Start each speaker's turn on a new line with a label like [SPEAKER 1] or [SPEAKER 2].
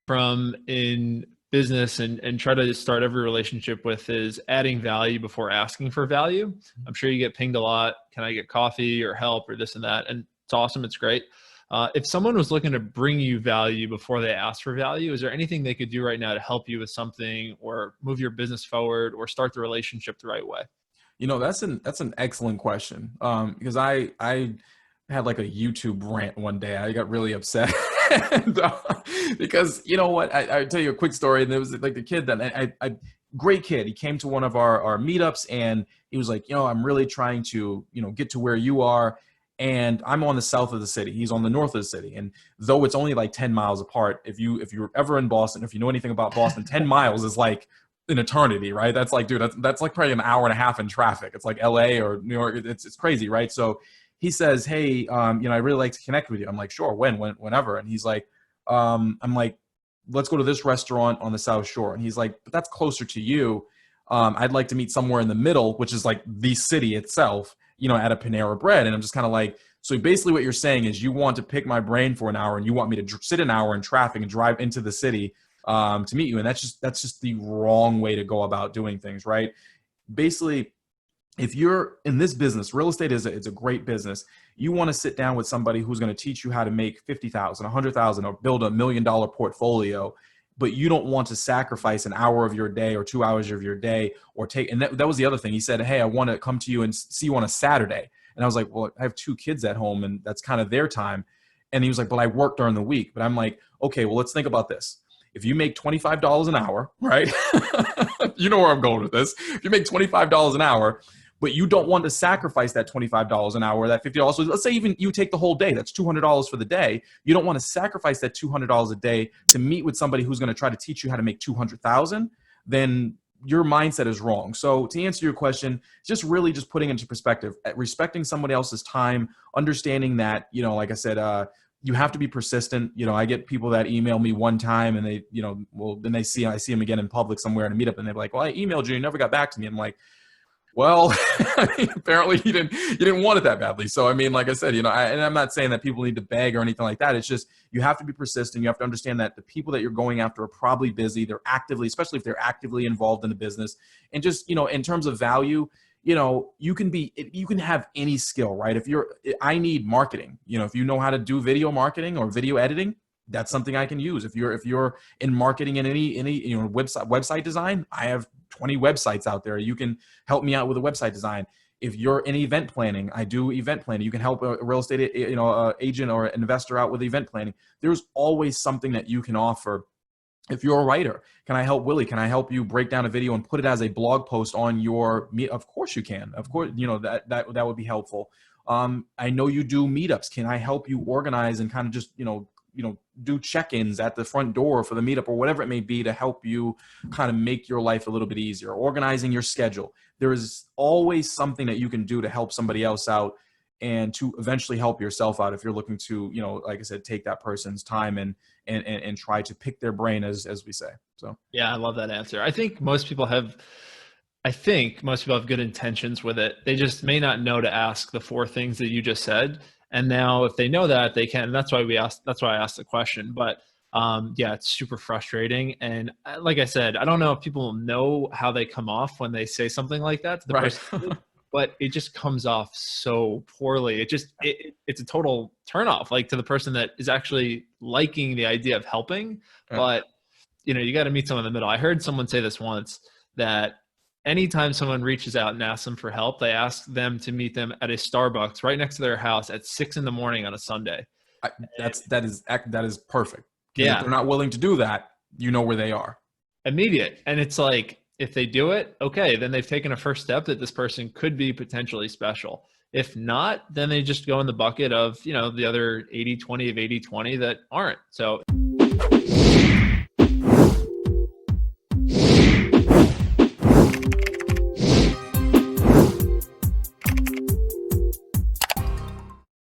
[SPEAKER 1] from in business and try to start every relationship with is adding value before asking for value. I'm sure you get pinged a lot. Can I get coffee or help or this and that? And it's awesome. It's great. If someone was looking to bring you value before they ask for value, is there anything they could do right now to help you with something or move your business forward or start the relationship the right way?
[SPEAKER 2] That's an excellent question. Because I had like a YouTube rant one day. I got really upset and, because you know what? I tell you a quick story. And there was like the kid that I great kid. He came to one of our meetups and he was like, I'm really trying to, get to where you are. And I'm on the south of the city. He's on the north of the city. And though it's only like 10 miles apart, if you're ever in Boston, if you know anything about Boston, 10 miles is like an eternity, right? That's like, dude, that's like probably an hour and a half in traffic. It's like LA or New York. It's crazy, right? So he says, hey, I really like to connect with you. I'm like, sure, whenever. And he's like, I'm like, let's go to this restaurant on the South Shore. And he's like, but that's closer to you. I'd like to meet somewhere in the middle, which is like the city itself, at a Panera Bread. And I'm just kind of like, so basically what you're saying is you want to pick my brain for an hour and you want me to sit an hour in traffic and drive into the city to meet you. And that's just the wrong way to go about doing things, right? Basically, if you're in this business, real estate it's a great business. You want to sit down with somebody who's going to teach you how to make 50,000, 100,000, or build $1 million portfolio, but you don't want to sacrifice an hour of your day or 2 hours of your day or take. And that was the other thing. He said, hey, I want to come to you and see you on a Saturday. And I was like, well, I have 2 kids at home and that's kind of their time. And he was like, but I work during the week. But I'm like, okay, well, let's think about this. If you make $25 an hour, right? You know where I'm going with this. If you make $25 an hour, but you don't want to sacrifice that $25 an hour, that $50. So let's say even you take the whole day, that's $200 for the day. You don't want to sacrifice that $200 a day to meet with somebody who's going to try to teach you how to make 200,000, then your mindset is wrong. So to answer your question, just really just putting into perspective, respecting somebody else's time, understanding that, like I said, you have to be persistent. I get people that email me one time and they, then I see them again in public somewhere in a meetup and they're like, well, I emailed you never got back to me. I'm like, well, apparently you didn't want it that badly. So, I mean, like I said, and I'm not saying that people need to beg or anything like that. It's just, you have to be persistent. You have to understand that the people that you're going after are probably busy. They're actively, especially if they're actively involved in the business. And just, in terms of value, you can have any skill, right? I need marketing, if you know how to do video marketing or video editing, that's something I can use. If you're in marketing in any website design, I have 20 websites out there. You can help me out with a website design. If you're in event planning, I do event planning. You can help a real estate agent or investor out with event planning. There's always something that you can offer. If you're a writer, can I help Willie? Can I help you break down a video and put it as a blog post on your meet? Of course you can. Of course, that would be helpful. I know you do meetups. Can I help you organize and kind of just, do check-ins at the front door for the meetup or whatever it may be to help you kind of make your life a little bit easier, organizing your schedule. There is always something that you can do to help somebody else out and to eventually help yourself out if you're looking to, like I said, take that person's time and try to pick their brain as we say. So,
[SPEAKER 1] yeah, I love that answer. I think most people have good intentions with it. They just may not know to ask the 4 things that you just said. And now if they know that, they can. That's why I asked the question. But yeah, it's super frustrating. And like I said, I don't know if people know how they come off when they say something like that to the person, but it just comes off so poorly. It's a total turnoff, like to the person that is actually liking the idea of helping. Yeah. But you got to meet someone in the middle. I heard someone say this once, that anytime someone reaches out and asks them for help, they ask them to meet them at a Starbucks right next to their house at 6 a.m. on a Sunday.
[SPEAKER 2] That is perfect.
[SPEAKER 1] Yeah.
[SPEAKER 2] If they're not willing to do that, you know where they are.
[SPEAKER 1] Immediate. And it's like, if they do it, okay, then they've taken a first step that this person could be potentially special. If not, then they just go in the bucket of, the other 80-20 of 80-20 that aren't. So